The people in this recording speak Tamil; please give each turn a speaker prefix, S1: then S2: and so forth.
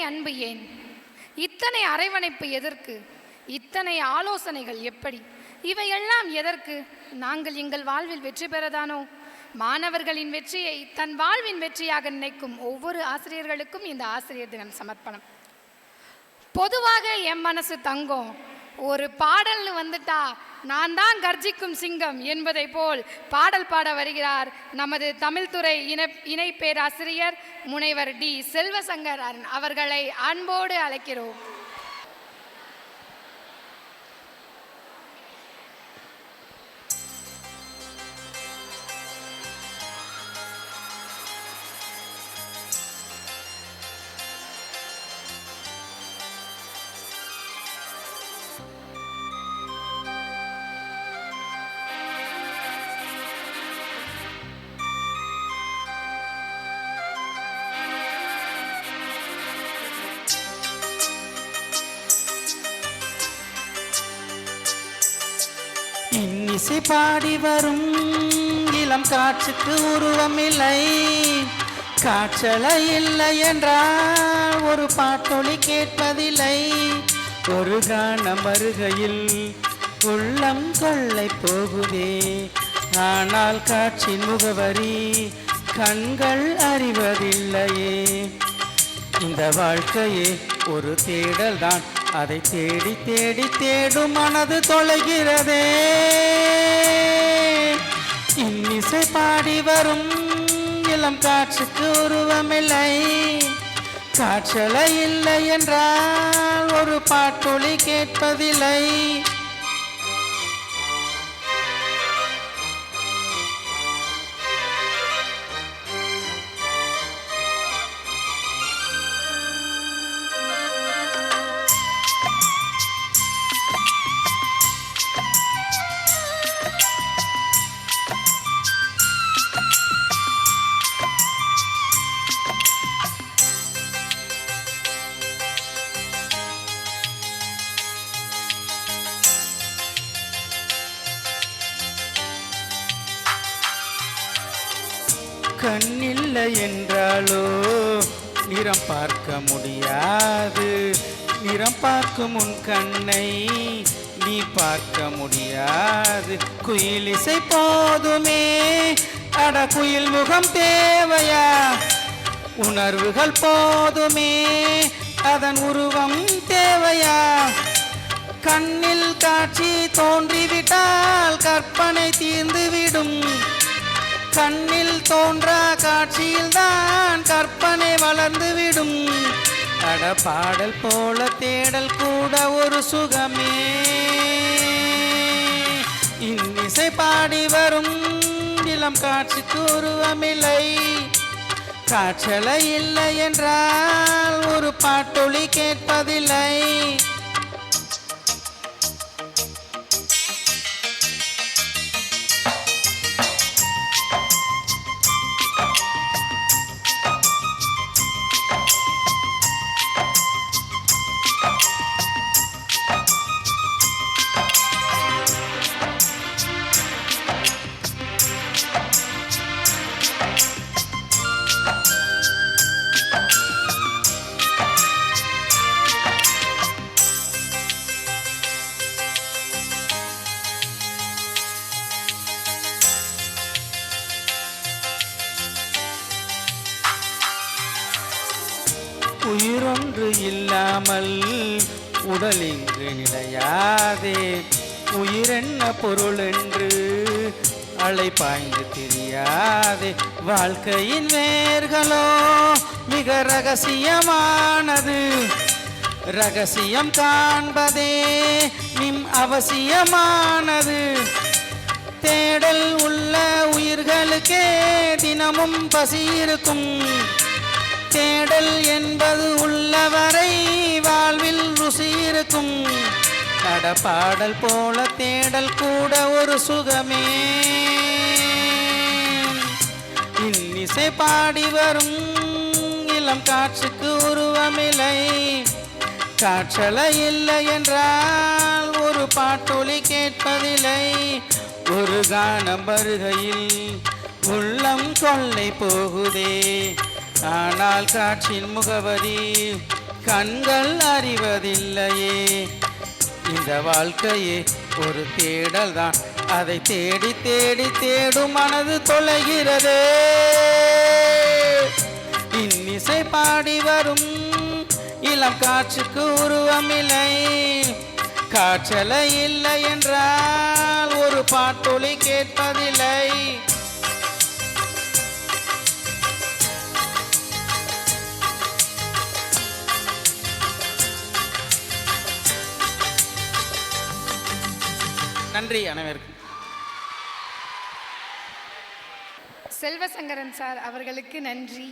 S1: அன்பு ஏன்? இத்தனை அரவணைப்பு எதற்கு? இத்தனை ஆலோசனைகள் எப்படி? இவையெல்லாம் எதற்கு? நாங்கள் எங்கள் வாழ்வில் வெற்றி பெறதானோ? மாணவர்களின் வெற்றியை தன் வாழ்வின் வெற்றியாக நினைக்கும் ஒவ்வொரு ஆசிரியர்களுக்கும் இந்த ஆசிரியர் தினம் சமர்ப்பணம். பொதுவாக என் மனசு தங்கம். ஒரு பாடல்னு வந்துட்டா நான் தான் கர்ஜிக்கும் சிங்கம் என்பதை போல் பாடல் பாட வருகிறார் நமது தமிழ்துறை இணை பேராசிரியர் முனைவர் டி செல்வசங்கரன் அவர்களை அன்போடு அழைக்கிறோம்.
S2: இன்னிசை பாடி வரும் இளம் காற்றுக்கு உருவமில்லை, காற்றலை இல்லை என்றால் ஒரு பாட்டொலி கேட்பதில்லை. ஒரு கானம் வருகையில் உள்ளம் கொள்ளை போகுதே, ஆனால் காற்றின் முகவரி கண்கள் அறிவதில்லையே. இந்த வாழ்க்கையே ஒரு தேடல் தான், அதை தேடி தேடி தேடும் மனது தொலைகிறதே. இன்னிசை பாடி வரும் இளம் காற்றுக்கு உருவமில்லை, காற்றலை இல்லை என்றால் ஒரு பாட்டொலி கேட்பதில்லை. கண்ணில்லை என்றாலோ நிறம் பார்க்க முடியாது, நிறம் பார்க்கும் உன் கண்ணை நீ பார்க்க முடியாது. குயில் இசை போதுமே, அட குயில் முகம் தேவையா? உணர்வுகள் போதுமே, அதன் உருவம் தேவையா? கண்ணில் காட்சி தோன்றிவிட்டால் கற்பனை தீர்ந்துவிடும், கண்ணில் தோன்றா காட்சியில் தான் கற்பனை வளர்ந்துவிடும். அட பாடல் போல தேடல் கூட ஒரு சுகமே. இன்னிசை பாடி வரும் இளம் காட்சிக்கு உருவமில்லை, காற்றலை இல்லை என்றால் ஒரு பாட்டொலி கேட்பதில்லை. உயிரொன்று இல்லாமல் உடல் இங்கு நிலையாதே, உயிரென்ன பொருள் என்று அலைபாய்ந்து தெரியாதே. வாழ்க்கையின் வேர்களோ மிக ரகசியமானது, ரகசியம் காண்பதே நிம் அவசியமானது. தேடல் உள்ள உயிர்களுக்கே தினமும் பசி இருக்கும், தேடல் என்பது உள்ளவரை வாழ்வில் ருசி இருக்கும். நடப்பாடல் போல தேடல் கூட ஒரு சுகமே. இன்னிசை பாடி வரும் இளம் காற்றுக்கு உருவமில்லை, காற்றலை இல்லை என்றால் ஒரு பாட்டொலி கேட்பதில்லை. ஒரு கானம் வருகையில் உள்ளம் கொள்ளை போகுதே, ஆனால் காற்றின் முகவரி கண்கள் அறிவதில்லையே. இந்த வாழ்க்கையே ஒரு தேடல் தான், அதை தேடி தேடி தேடும் மனது தொலைகிறதே. இன்னிசை பாடி வரும் இளம் காற்றுக்கு உருவமில்லை, காற்றலை இல்லை என்றால் ஒரு பாட்டொலி கேட்பதில்லை. நன்றி அனைவருக்கும்.
S1: செல்வசங்கரன் சார் அவர்களுக்கு நன்றி.